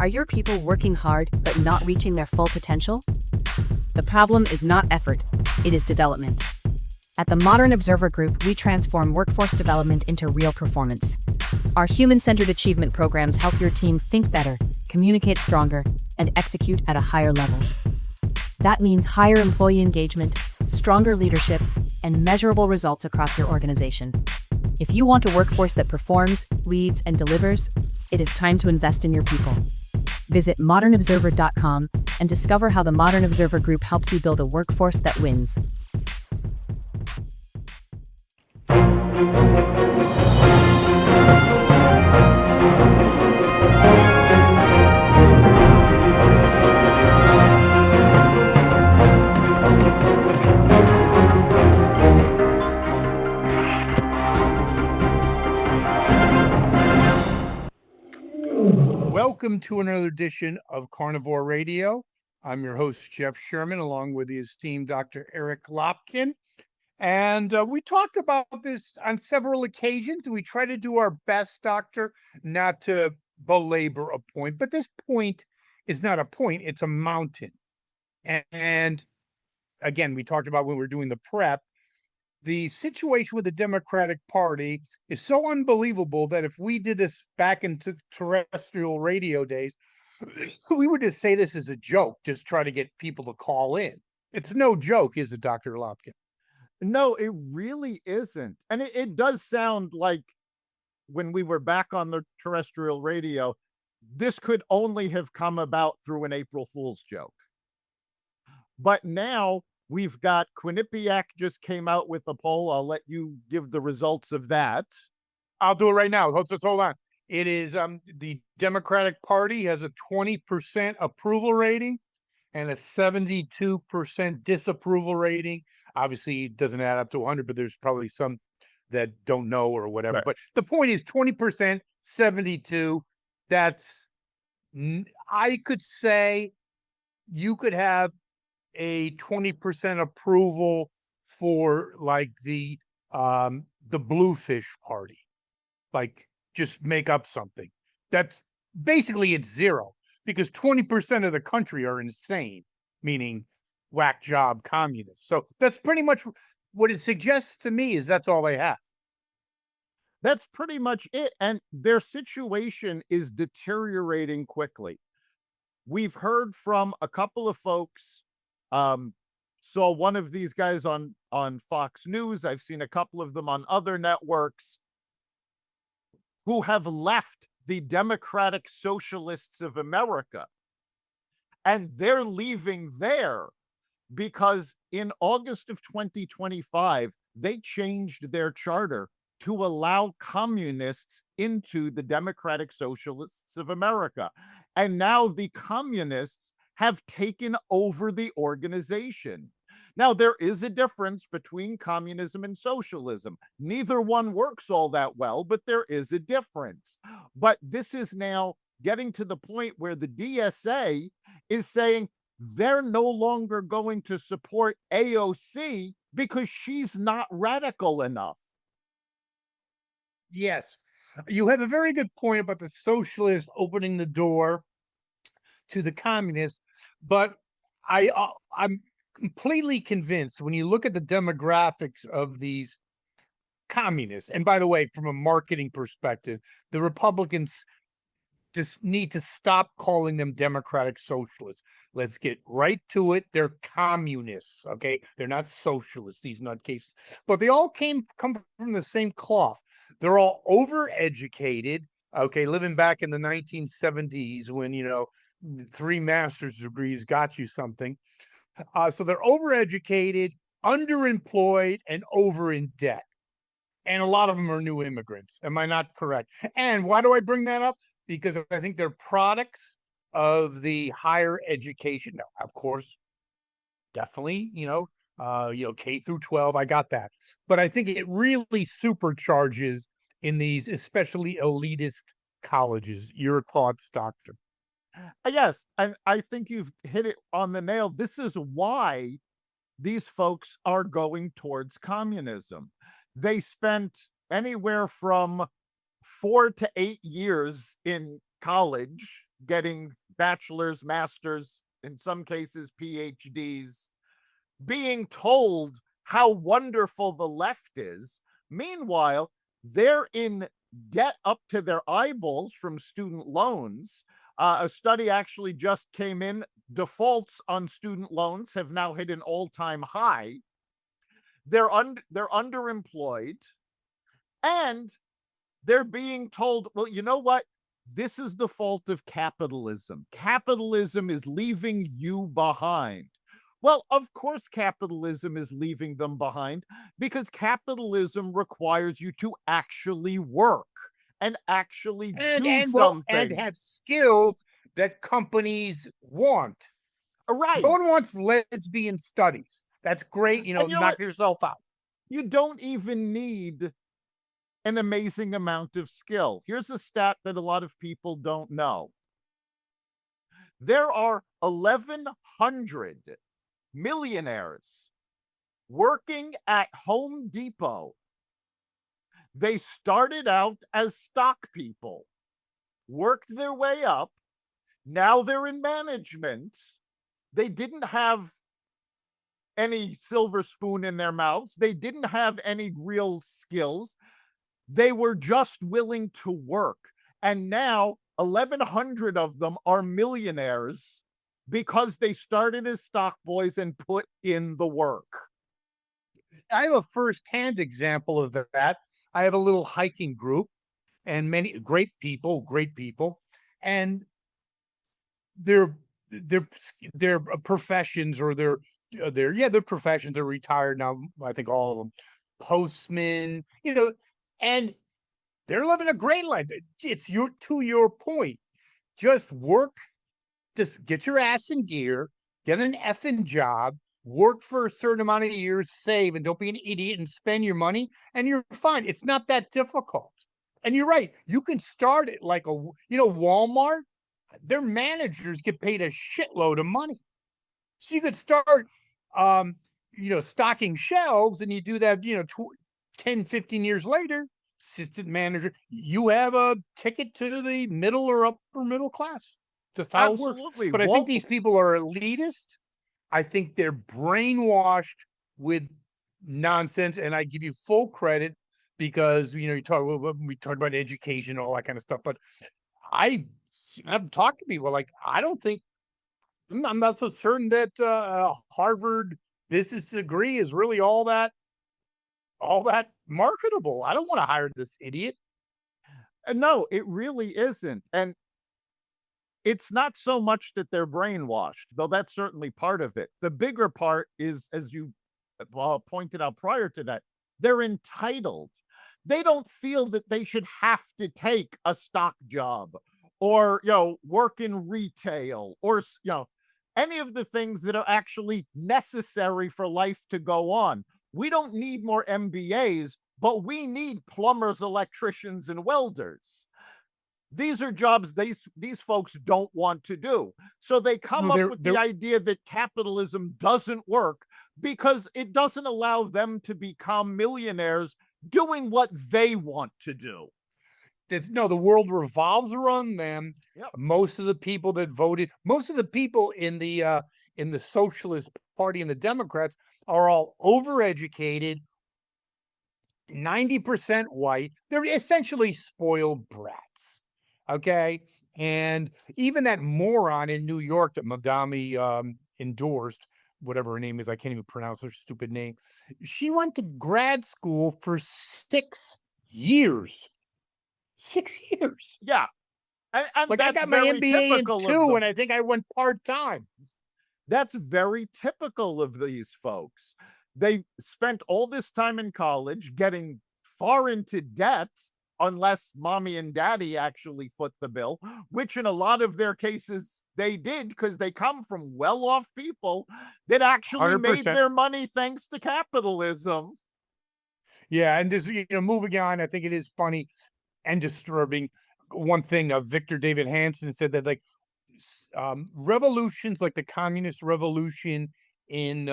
Are your people working hard but not reaching their full potential? The problem is not effort, it is development. At the Modern Observer Group, we transform workforce development into real performance. Our human-centered achievement programs help your team think better, communicate stronger, and execute at a higher level. That means higher employee engagement, stronger leadership, and measurable results across your organization. If you want a workforce that performs, leads, and delivers, it is time to invest in your people. Visit modernobserver.com and discover how the Modern Observer Group helps you build a workforce that wins. Welcome to another edition of Carnivore Radio. I'm your host, Jeff Sherman, along with the esteemed Dr. Eric Lopkin. And we talked about this on several occasions. We try to do our best, Doctor, not to belabor a point. But this point is not a point, it's a mountain. And again, we talked about when we were doing the prep, the situation with the Democratic Party is so unbelievable that if we did this back into terrestrial radio days, we would just say this is a joke, just try to get people to call in. It's no joke, is it, Dr. Lopkin? No, it really isn't. And it does sound like when we were back on the terrestrial radio, this could only have come about through an April Fool's joke. But now we've got Quinnipiac just came out with a poll. I'll let you give the results of that. I'll do it right now. Hold on. It is the Democratic Party has a 20% approval rating and a 72% disapproval rating. Obviously, it doesn't add up to 100, but there's probably some that don't know or whatever. Right. But the point is 20%, 72. That's, I could say you could have a 20% approval for like the Bluefish Party, like just make up something. That's basically it's zero because 20% of the country are insane, meaning whack job communists. So that's pretty much what it suggests to me is that's all they have. That's pretty much it. And their situation is deteriorating quickly. We've heard from a couple of folks. Saw one of these guys on Fox News. I've seen a couple of them on other networks who have left the Democratic Socialists of America. And they're leaving there because in August of 2025, they changed their charter to allow communists into the Democratic Socialists of America. And now the communists have taken over the organization. Now, there is a difference between communism and socialism. Neither one works all that well, but there is a difference. But this is now getting to the point where the DSA is saying they're no longer going to support AOC because she's not radical enough. Yes, you have a very good point about the socialists opening the door to the communists. But I'm completely convinced when you look at the demographics of these communists, and by the way, from a marketing perspective, the Republicans just need to stop calling them democratic socialists. Let's get right to it. They're communists, okay? They're not socialists, these nutcases. But they all come from the same cloth. They're all overeducated, okay, living back in the 1970s when, 3 master's degrees got you something. So they're overeducated, underemployed, and over in debt. And a lot of them are new immigrants. Am I not correct? And why do I bring that up? Because I think they're products of the higher education. Now, of course, definitely, K through 12, I got that. But I think it really supercharges in these especially elitist colleges. Your thoughts, Doctor? Yes, and I think you've hit it on the nail. This is why these folks are going towards communism. They spent anywhere from 4 to 8 years in college getting bachelor's, master's, in some cases PhDs, being told how wonderful the left is. Meanwhile, they're in debt up to their eyeballs from student loans. A study actually just came in. Defaults on student loans have now hit an all-time high. They're underemployed, and they're being told, well, you know what? This is the fault of capitalism. Capitalism is leaving you behind. Well, of course, capitalism is leaving them behind because capitalism requires you to actually work and actually do something. And have skills that companies want. Right. No one wants lesbian studies. That's great. Knock yourself out. You don't even need an amazing amount of skill. Here's a stat that a lot of people don't know. There are 1,100 millionaires working at Home Depot. They started out as stock people, worked their way up. Now they're in management. They didn't have any silver spoon in their mouths. They didn't have any real skills. They were just willing to work. And now 1,100 of them are millionaires because they started as stock boys and put in the work. I have a firsthand example of that. I have a little hiking group and many great people, and their professions or their professions are retired now. I think all of them, postmen, and they're living a great life. It's to your point. Just work, just get your ass in gear, get an effing job, work for a certain amount of years, save, and don't be an idiot and spend your money, and you're fine. It's not that difficult. And you're right. You can start it like Walmart. Their managers get paid a shitload of money. So you could start, stocking shelves, and you do that, 10, 15 years later, assistant manager, you have a ticket to the middle or upper middle class. Just how it works. But I think these people are elitist. I think they're brainwashed with nonsense, and I give you full credit because we talked about education, all that kind of stuff. But I've talked to people like I'm not so certain that Harvard business degree is really all that marketable. I don't want to hire this idiot. No, it really isn't. And it's not so much that they're brainwashed, though that's certainly part of it. The bigger part is, as you pointed out prior to that, they're entitled. They don't feel that they should have to take a stock job or, work in retail or, any of the things that are actually necessary for life to go on. We don't need more MBAs, but we need plumbers, electricians, and welders. These are jobs these folks don't want to do. So they come up with the idea that capitalism doesn't work because it doesn't allow them to become millionaires doing what they want to do. The world revolves around them. Yep. Most of the people that voted, most of the people in the Socialist Party and the Democrats are all overeducated, 90% white. They're essentially spoiled brats. Okay. And even that moron in New York that Mamdani endorsed, whatever her name is, I can't even pronounce her stupid name. She went to grad school for 6 years. 6 years. Yeah. And like I got my MBA in 2, and I think I went part-time. That's very typical of these folks. They spent all this time in college getting far into debt, unless mommy and daddy actually foot the bill, which in a lot of their cases they did because they come from well-off people that actually 100%. Made their money thanks to capitalism. Yeah, and just moving on, I think it is funny and disturbing. One thing, Victor David Hansen said that revolutions like the communist revolution in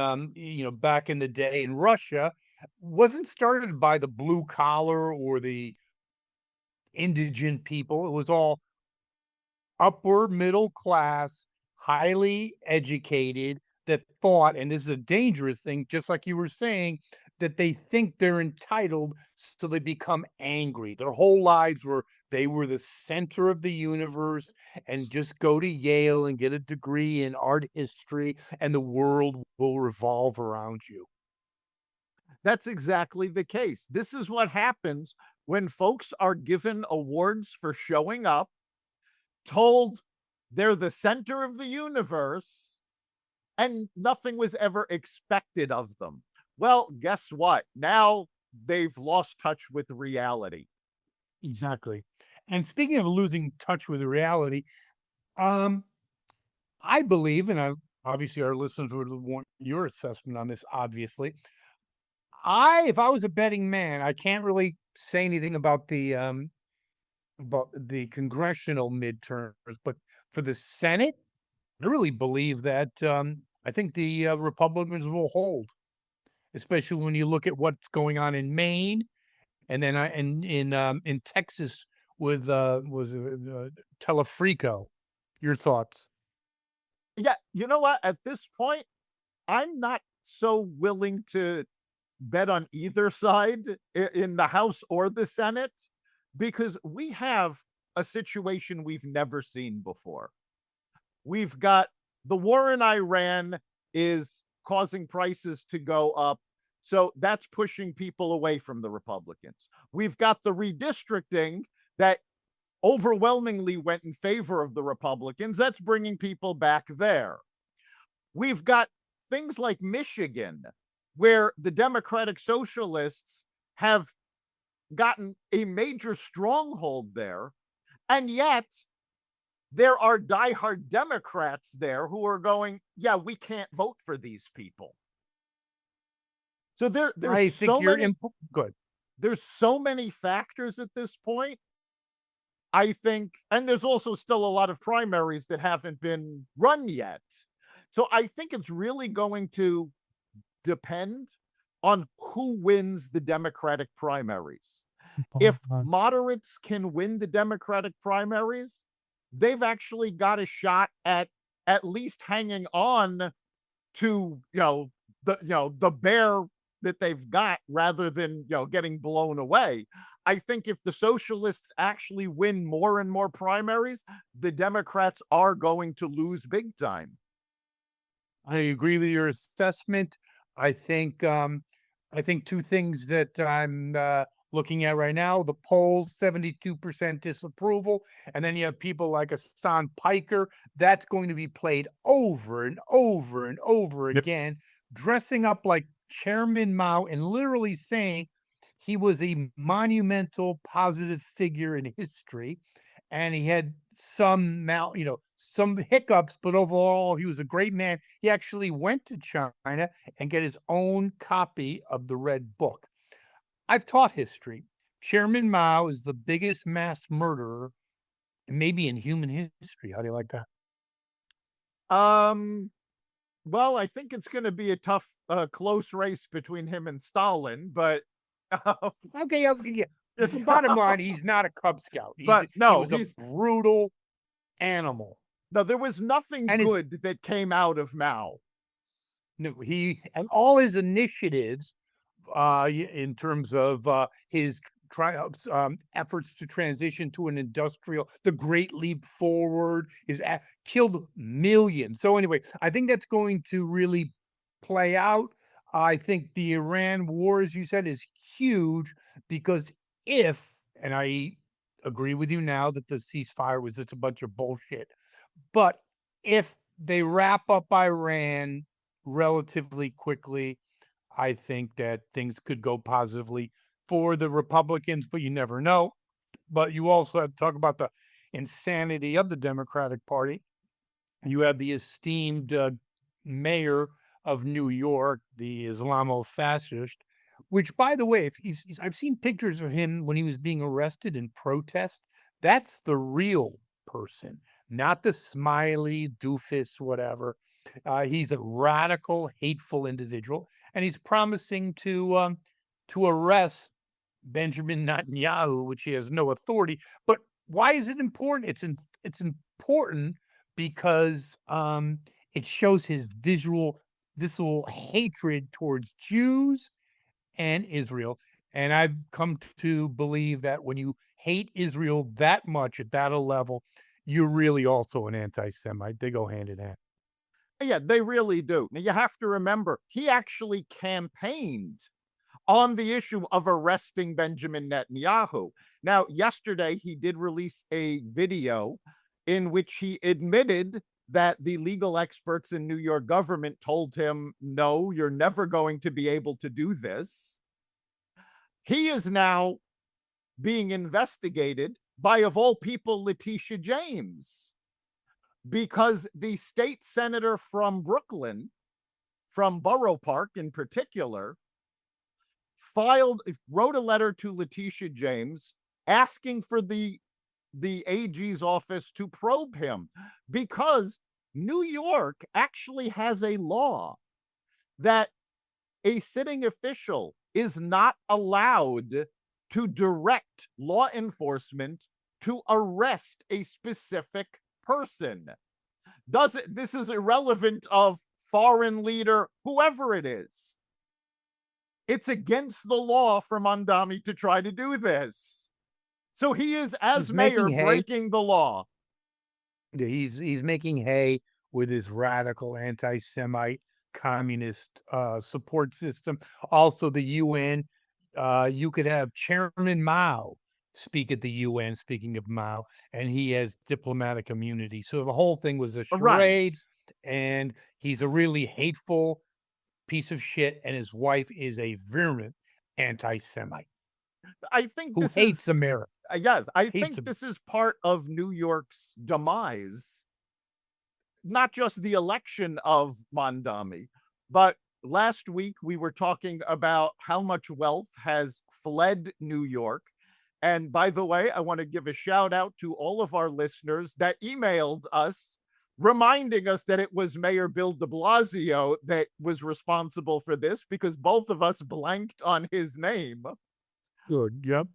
back in the day in Russia wasn't started by the blue collar or the indigent people. It was all upper middle class, highly educated, that thought, and this is a dangerous thing, just like you were saying, that they think they're entitled, so they become angry. Their whole lives they were the center of the universe, and just go to Yale and get a degree in art history, and the world will revolve around you. That's exactly the case. This is what happens when folks are given awards for showing up, told they're the center of the universe, and nothing was ever expected of them. Well, guess what? Now they've lost touch with reality. Exactly. And speaking of losing touch with reality, um, I believe, and obviously our listeners would want your assessment on this, obviously. If I was a betting man, I can't really say anything about the congressional midterms, but for the Senate, I really believe that I think the Republicans will hold, especially when you look at what's going on in Maine, and then in Texas with Telefrico. Your thoughts? Yeah, you know what? At this point, I'm not so willing to bet on either side in the House or the Senate, because we have a situation we've never seen before. We've got the war in Iran is causing prices to go up. So that's pushing people away from the Republicans. We've got the redistricting that overwhelmingly went in favor of the Republicans. That's bringing people back there. We've got things like Michigan, where the Democratic Socialists have gotten a major stronghold there. And yet, there are diehard Democrats there who are going, yeah, we can't vote for these people. So there's I think so you're many good. There's so many factors at this point. I think, and there's also still a lot of primaries that haven't been run yet. So I think it's really going to depend on who wins the Democratic primaries. If moderates can win the Democratic primaries, they've actually got a shot at least hanging on to the bear that they've got, rather than getting blown away. I think if the socialists actually win more and more primaries, the Democrats are going to lose big time. I agree with your assessment. I think two things that I'm looking at right now: the polls, 72% disapproval, and then you have people like Hassan Piker. That's going to be played over and over and over again, dressing up like Chairman Mao and literally saying he was a monumental positive figure in history, and he had some hiccups, but overall he was a great man. He actually went to China and get his own copy of the Red Book. I've taught history. Chairman Mao is the biggest mass murderer, maybe in human history. How do you like that? Well, I think it's going to be a tough, close race between him and Stalin, but Okay, yeah. The bottom line, he's not a Cub Scout. He was a brutal animal. No, there was nothing good that came out of Mao. No, and all his initiatives, in terms of his efforts to transition to the Great Leap Forward, killed millions. So anyway, I think that's going to really play out. I think the Iran war, as you said, is huge, because and I agree with you now that the ceasefire was just a bunch of bullshit, but if they wrap up Iran relatively quickly, I think that things could go positively for the Republicans, but you never know. But you also have to talk about the insanity of the Democratic Party. You have the esteemed mayor of New York, the Islamo-fascist, which, by the way, I've seen pictures of him when he was being arrested in protest. That's the real person, not the smiley doofus, whatever. He's a radical, hateful individual, and he's promising to arrest Benjamin Netanyahu, which he has no authority. But why is it important? It's important because it shows his visceral hatred towards Jews and Israel. And I've come to believe that when you hate Israel that much at that level, you're really also an anti-Semite. They go hand in hand. Yeah, they really do. Now, you have to remember, he actually campaigned on the issue of arresting Benjamin Netanyahu. Now, yesterday, he did release a video in which he admitted that the legal experts in New York government told him, no, you're never going to be able to do this. He is now being investigated by, of all people, Letitia James, because the state senator from Brooklyn, from Borough Park in particular, wrote a letter to Letitia James asking for the AG's office to probe him, because New York actually has a law that a sitting official is not allowed to direct law enforcement to arrest a specific person. This is irrelevant of foreign leader, whoever it is. It's against the law for Mamdani to try to do this. So he is, as mayor, breaking the law. He's making hay with his radical anti-Semite communist support system. Also, the UN. You could have Chairman Mao speak at the UN, speaking of Mao, and he has diplomatic immunity. So the whole thing was a charade, Right. And he's a really hateful piece of shit, and his wife is a virulent anti-Semite. I think who hates America. Yes, I think this is part of New York's demise. Not just the election of Mamdani, but last week we were talking about how much wealth has fled New York. And by the way, I want to give a shout out to all of our listeners that emailed us reminding us that it was Mayor Bill de Blasio that was responsible for this, because both of us blanked on his name. Good, yep.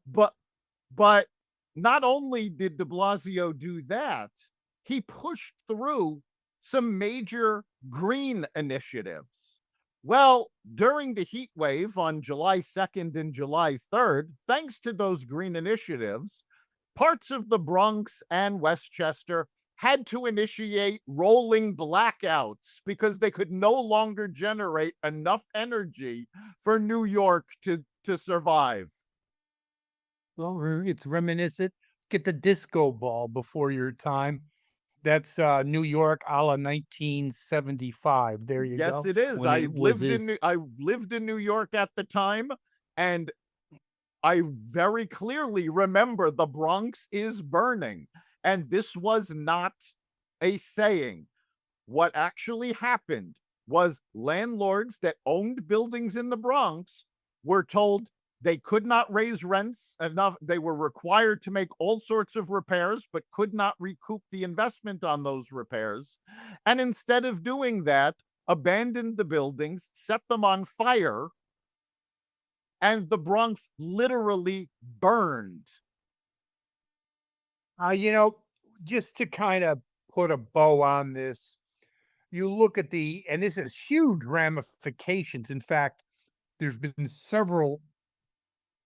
But not only did de Blasio do that, he pushed through some major green initiatives. Well, during the heat wave on July 2nd and July 3rd, thanks to those green initiatives, parts of the Bronx and Westchester had to initiate rolling blackouts because they could no longer generate enough energy for New York to survive. Well, it's reminiscent. Get the disco ball before your time. That's New York a la 1975. There you go. Yes, it is. I lived in New York at the time, and I very clearly remember the Bronx is burning. And this was not a saying. What actually happened was landlords that owned buildings in the Bronx were told they could not raise rents enough. They were required to make all sorts of repairs, but could not recoup the investment on those repairs. And instead of doing that, abandoned the buildings, set them on fire, and the Bronx literally burned. Just to kind of put a bow on this, you look at and this has huge ramifications. In fact, there's been several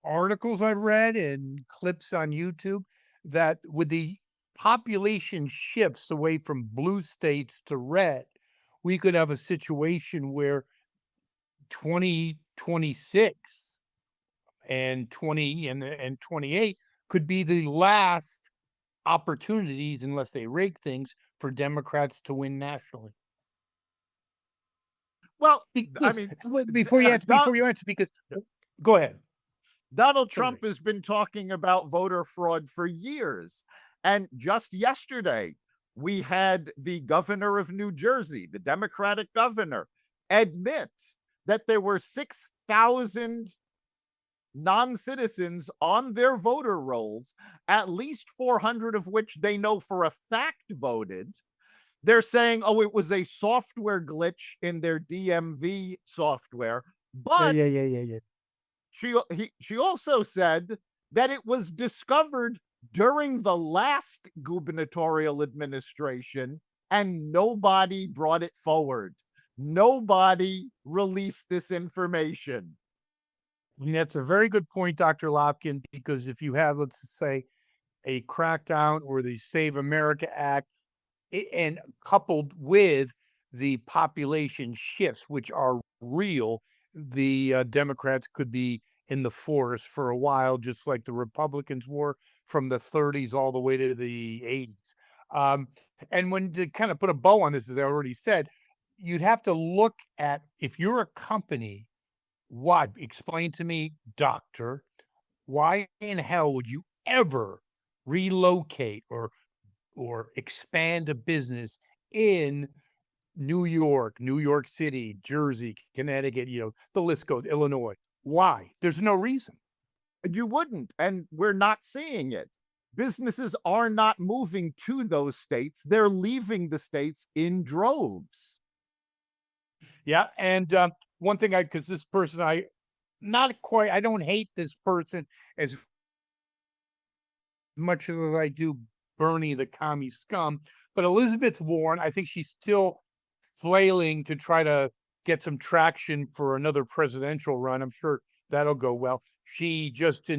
articles I've read and clips on YouTube that with the population shifts away from blue states to red, we could have a situation where 2026 and 20 and 28 could be the last opportunities, unless they rig things, for Democrats to win nationally. Well, before you answer, because go ahead. Donald Trump has been talking about voter fraud for years. And just yesterday, we had the governor of New Jersey, the Democratic governor, admit that there were 6,000 non-citizens on their voter rolls, at least 400 of which they know for a fact voted. They're saying, oh, it was a software glitch in their DMV software. But yeah. She also said that it was discovered during the last gubernatorial administration, and nobody brought it forward. Nobody released this information. And that's a very good point, Dr. Lopkin, because if you have, let's say, a crackdown or the Save America Act, and coupled with the population shifts, which are real, the Democrats could be in the forest for a while, just like the Republicans were from the 30s all the way to the 80s. And when to kind of put a bow on this, as I already said, you'd have to look at, if you're a company, why? Explain to me, doctor, why in hell would you ever relocate or expand a business in New York City, Jersey, Connecticut, the list goes, Illinois? Why? There's no reason. You wouldn't, and we're not seeing it. Businesses are not moving to those states. They're leaving the states in droves. Yeah. And one thing because this person, I don't hate this person as much as I do Bernie the commie scum, but Elizabeth Warren, I think she's still flailing to try to get some traction for another presidential run. I'm sure that'll go well. She just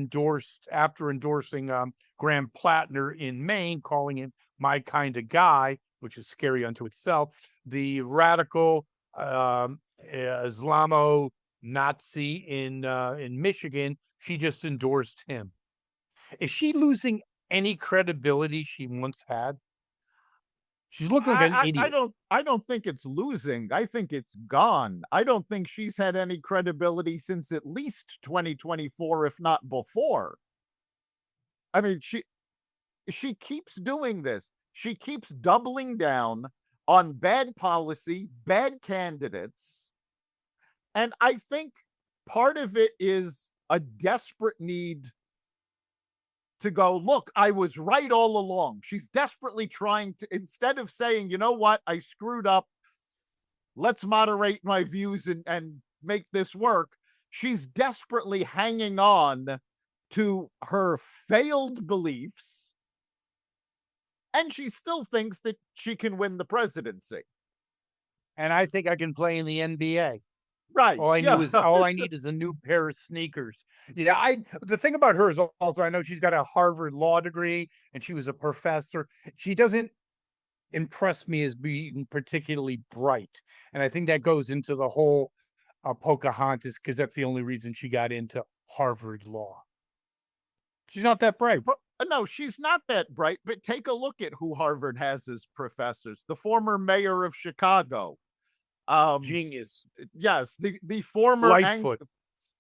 after endorsing Graham Plattner in Maine, calling him my kind of guy, which is scary unto itself, the radical Islamo-Nazi in Michigan, she just endorsed him. Is she losing any credibility she once had? She's looking like an idiot. I don't think it's losing. I think it's gone. I don't think she's had any credibility since at least 2024, if not before. I mean, she keeps doing this. She keeps doubling down on bad policy, bad candidates. And I think part of it is a desperate need to go, look, I was right all along. She's desperately trying to, instead of saying, you know what, I screwed up, let's moderate my views and make this work, she's desperately hanging on to her failed beliefs, and she still thinks that she can win the presidency. And I think I can play in the NBA. Right. All I need is a new pair of sneakers. Yeah, the thing about her is also, I know she's got a Harvard law degree and she was a professor. She doesn't impress me as being particularly bright. And I think that goes into the whole Pocahontas, because that's the only reason she got into Harvard law. She's not that bright. No, she's not that bright, but take a look at who Harvard has as professors. The former mayor of Chicago. Genius. Yes, the former Lightfoot.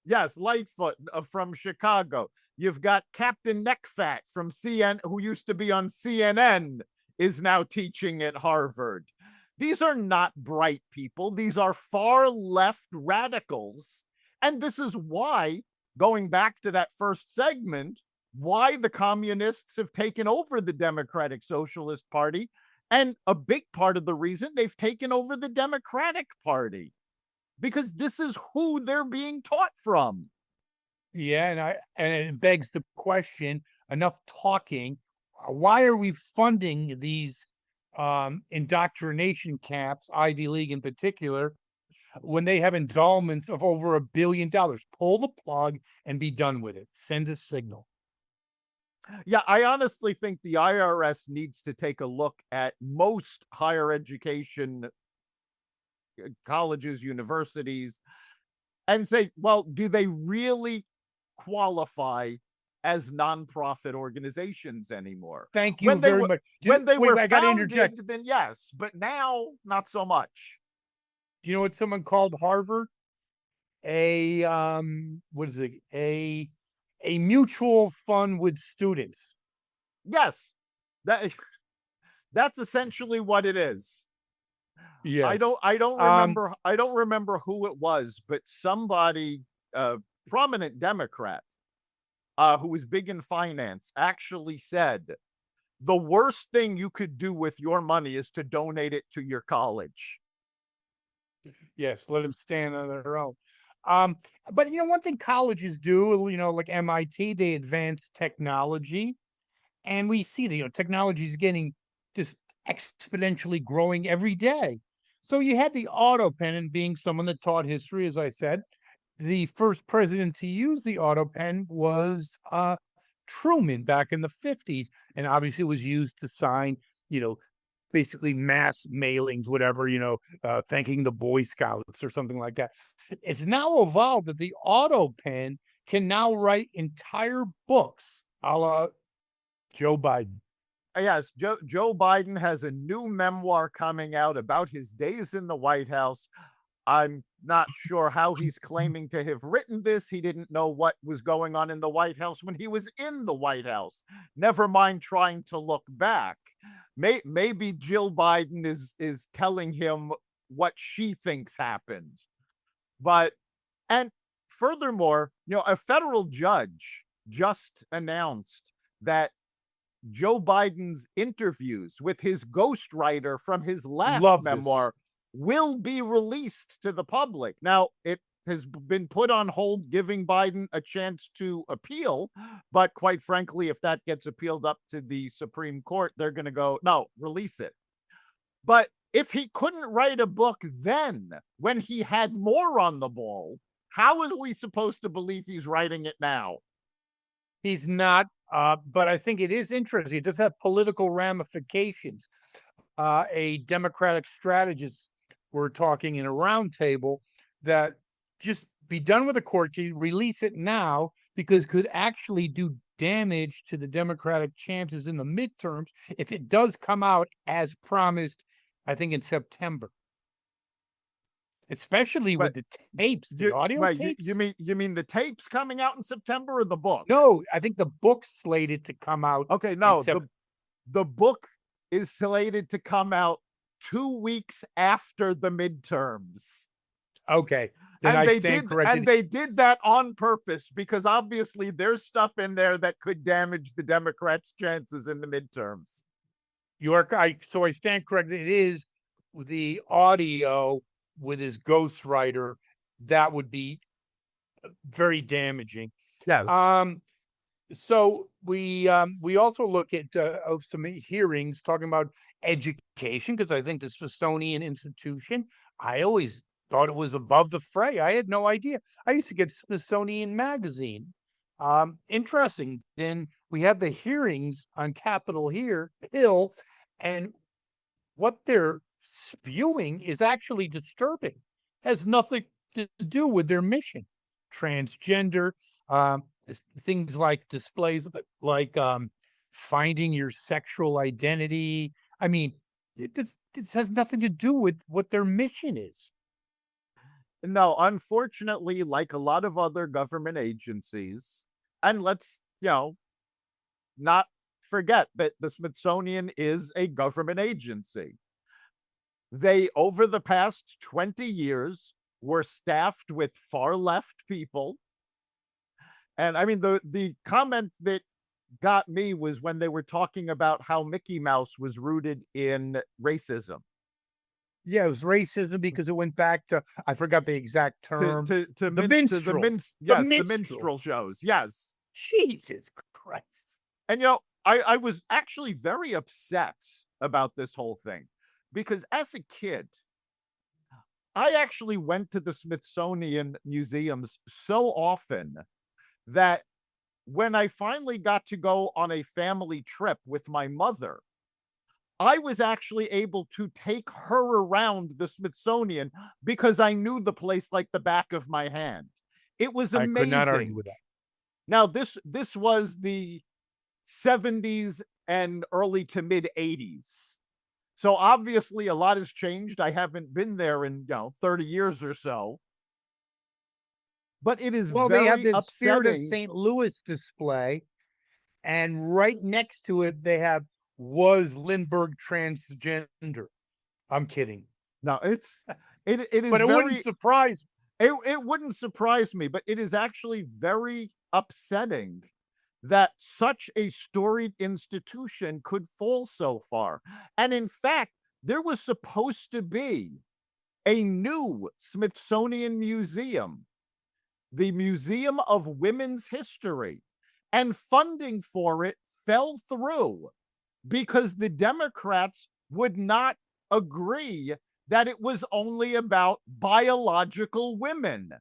Yes, Lightfoot from Chicago. You've got Captain Neckfat from CNN, who used to be on CNN, is now teaching at Harvard. These are not bright people. These are far left radicals. And this is why, going back to that first segment, why the communists have taken over the Democratic Socialist Party. And a big part of the reason they've taken over the Democratic Party, because this is who they're being taught from. Yeah, and it begs the question, enough talking. Why are we funding these indoctrination camps, Ivy League in particular, when they have endowments of over $1 billion? Pull the plug and be done with it. Send a signal. Yeah, I honestly think the IRS needs to take a look at most higher education colleges, universities, and say, well, do they really qualify as nonprofit organizations anymore? Thank you very much. When they were founded, then yes, but now not so much. Do you know what someone called Harvard? A mutual fund with students. Yes, that's essentially what it is. Yeah, I don't remember who it was, but somebody, prominent Democrat, who was big in finance, actually said the worst thing you could do with your money is to donate it to your college. Yes, let them stand on their own. But one thing colleges do, like MIT, they advance technology, And we see that technology is getting just exponentially growing every day. So you had the auto pen, and being someone that taught history, as I said, the first president to use the auto pen was Truman back in the 50s, and obviously it was used to sign, you know, basically mass mailings, whatever, thanking the Boy Scouts or something like that. It's now evolved that the auto pen can now write entire books, a la Joe Biden. Yes, Joe Biden has a new memoir coming out about his days in the White House. I'm not sure how he's claiming to have written this. He didn't know what was going on in the White House when he was in the White House. Never mind trying to look back. Maybe Jill Biden is telling him what she thinks happened. And furthermore, a federal judge just announced that Joe Biden's interviews with his ghostwriter from his last memoir will be released to the public. Now, it has been put on hold, giving Biden a chance to appeal. But quite frankly, if that gets appealed up to the Supreme Court, they're going to go, no, release it. But if he couldn't write a book then, when he had more on the ball, how are we supposed to believe he's writing it now? He's not, but I think it is interesting. It does have political ramifications. A Democratic strategist, we're talking in a roundtable, that just be done with the court case, release it now, because it could actually do damage to the Democratic chances in the midterms if it does come out as promised, I think in September. Especially with the tapes, the audio tapes. You mean the tapes coming out in September, or the book? No, I think the book's slated to come out. Okay, no, the book is slated to come out 2 weeks after the midterms. Okay, then I stand corrected. And they did that on purpose, because obviously there's stuff in there that could damage the Democrats' chances in the midterms. York, so I stand corrected. It is the audio with his ghostwriter that would be very damaging. Yes. So we also look at of some hearings talking about education, because I think the Smithsonian institution, I always thought it was above the fray. I had no idea. I used to get Smithsonian magazine. Interesting. Then we have the hearings on Capitol Hill, and what they're spewing is actually disturbing. Has nothing to do with their mission. Transgender, things like displays like finding your sexual identity. I mean, this has nothing to do with what their mission is. No, unfortunately, like a lot of other government agencies, and let's, not forget that the Smithsonian is a government agency. They, over the past 20 years, were staffed with far left people. And I mean, the comment that got me was when they were talking about how Mickey Mouse was rooted in racism. Yeah, it was racism because it went back to, I forgot the exact term. The minstrel shows. Yes. Jesus Christ. And I was actually very upset about this whole thing, because as a kid, I actually went to the Smithsonian museums so often that when I finally got to go on a family trip with my mother, I was actually able to take her around the Smithsonian because I knew the place like the back of my hand. It was amazing. I could not argue with that. Now, this was the 70s and early to mid 80s. So obviously a lot has changed. I haven't been there in 30 years or so. But it is very they have the upsetting. Spirit of St. Louis display, and right next to it they have, was Lindbergh transgender? I'm kidding. No, it is. But it wouldn't surprise me. It wouldn't surprise me, but it is actually very upsetting that such a storied institution could fall so far. And in fact, there was supposed to be a new Smithsonian museum, the Museum of Women's History, and funding for it fell through because the Democrats would not agree that it was only about biological women.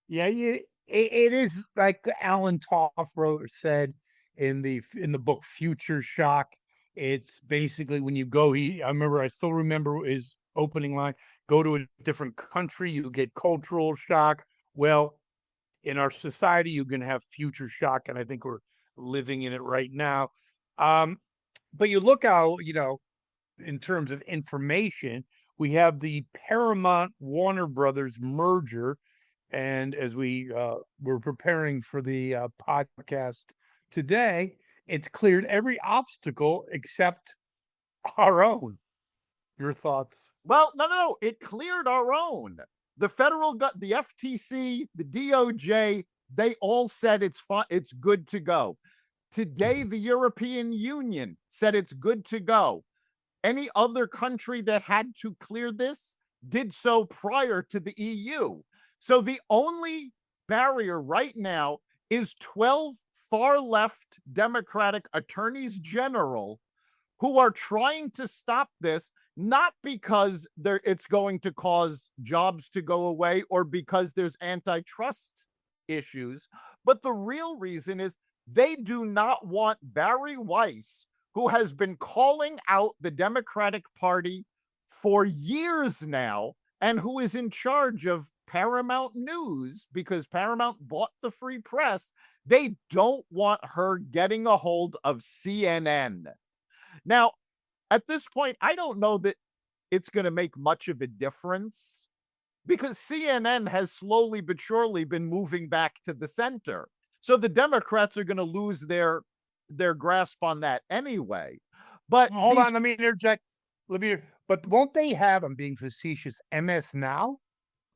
Yeah, it is like Alan Toff said in the book Future Shock. It's basically when you go. I still remember his opening line: "Go to a different country, you get cultural shock." Well, in our society, you're going to have future shock, and I think we're living in it right now. But you look out, in terms of information, we have the Paramount-Warner Bros. Merger. And as we were preparing for the podcast today, it's cleared every obstacle except our own. Your thoughts? Well, no. It cleared our own. The the FTC, the DOJ, they all said it's good to go. Today, the European Union said it's good to go. Any other country that had to clear this did so prior to the EU. So the only barrier right now is 12 far left Democratic attorneys general who are trying to stop this, not because it's going to cause jobs to go away or because there's antitrust issues, but the real reason is they do not want Barry Weiss, who has been calling out the Democratic Party for years now and who is in charge of Paramount News because Paramount bought the Free Press. They don't want her getting a hold of CNN. Now, at this point, I don't know that it's going to make much of a difference because CNN has slowly but surely been moving back to the center. So the Democrats are going to lose their grasp on that anyway. But hold on, let me interject. But won't they have, I'm being facetious, MS Now?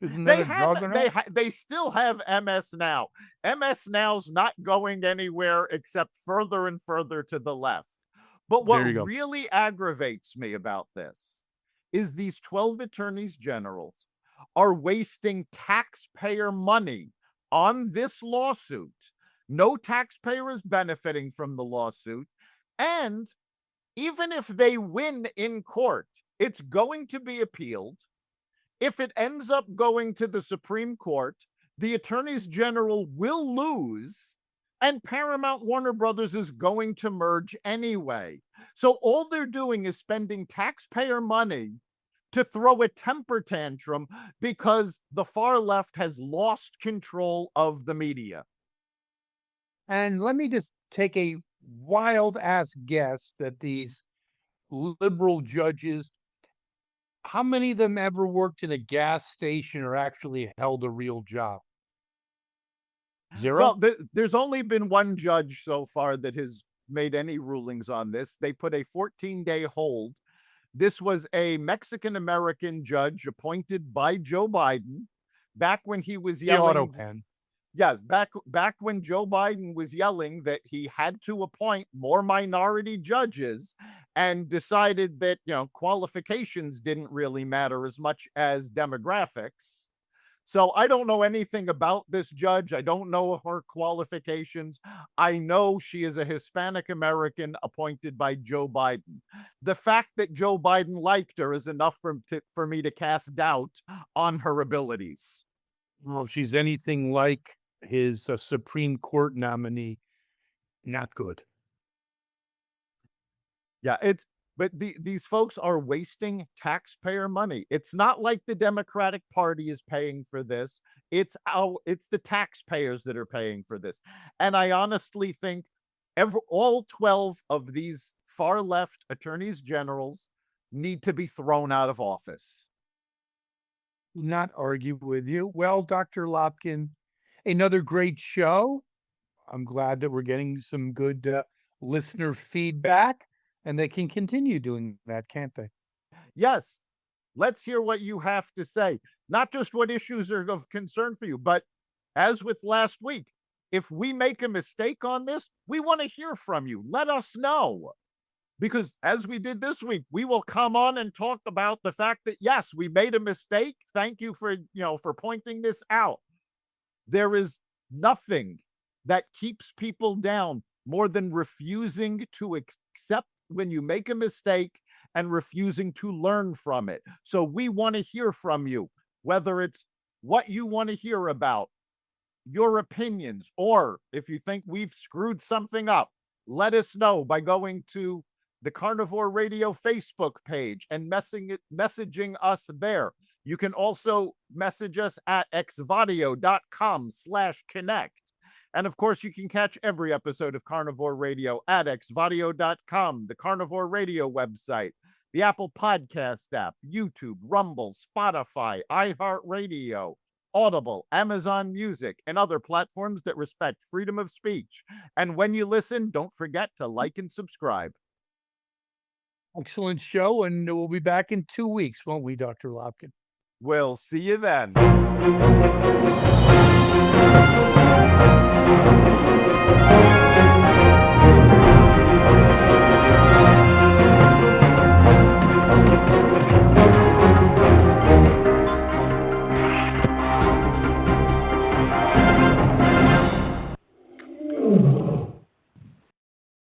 Isn't that a juggernaut? They still have MS Now. MS Now's not going anywhere except further and further to the left. But what really aggravates me about this is these 12 attorneys generals are wasting taxpayer money on this lawsuit. No taxpayer is benefiting from the lawsuit. And even if they win in court, it's going to be appealed. If it ends up going to the Supreme Court, the attorneys general will lose, and Paramount-Warner Bros. Is going to merge anyway. So all they're doing is spending taxpayer money to throw a temper tantrum because the far left has lost control of the media. And let me just take a wild ass guess that these liberal judges, how many of them ever worked in a gas station or actually held a real job? Zero? Well, there's only been one judge so far that has made any rulings on this. They put a 14-day hold. This was a Mexican-American judge appointed by Joe Biden back when he was yelling. The auto pen. Yeah, back when Joe Biden was yelling that he had to appoint more minority judges and decided that, qualifications didn't really matter as much as demographics. So I don't know anything about this judge. I don't know her qualifications. I know she is a Hispanic American appointed by Joe Biden. The fact that Joe Biden liked her is enough for me to cast doubt on her abilities. Well, if she's anything like his Supreme Court nominee, not good. Yeah, but these folks are wasting taxpayer money. It's not like the Democratic Party is paying for this. It's the taxpayers that are paying for this. And I honestly think all 12 of these far left attorneys generals need to be thrown out of office. Not argue with you. Well, Dr. Lopkin, another great show. I'm glad that we're getting some good listener feedback, and they can continue doing that, can't they? Yes. Let's hear what you have to say. Not just what issues are of concern for you, but as with last week, if we make a mistake on this, we want to hear from you. Let us know. Because as we did this week, we will come on and talk about the fact that, yes, we made a mistake. Thank you for pointing this out. There is nothing that keeps people down more than refusing to accept when you make a mistake and refusing to learn from it. So we want to hear from you, whether it's what you want to hear about, your opinions, or if you think we've screwed something up, let us know by going to the Carnivore Radio Facebook page and messaging us there. You can also message us at xvadio.com/connect. And of course, you can catch every episode of Carnivore Radio at xvadio.com, the Carnivore Radio website, the Apple Podcast app, YouTube, Rumble, Spotify, iHeartRadio, Audible, Amazon Music, and other platforms that respect freedom of speech. And when you listen, don't forget to like and subscribe. Excellent show, and we'll be back in 2 weeks, won't we, Dr. Lopkin? We'll see you then.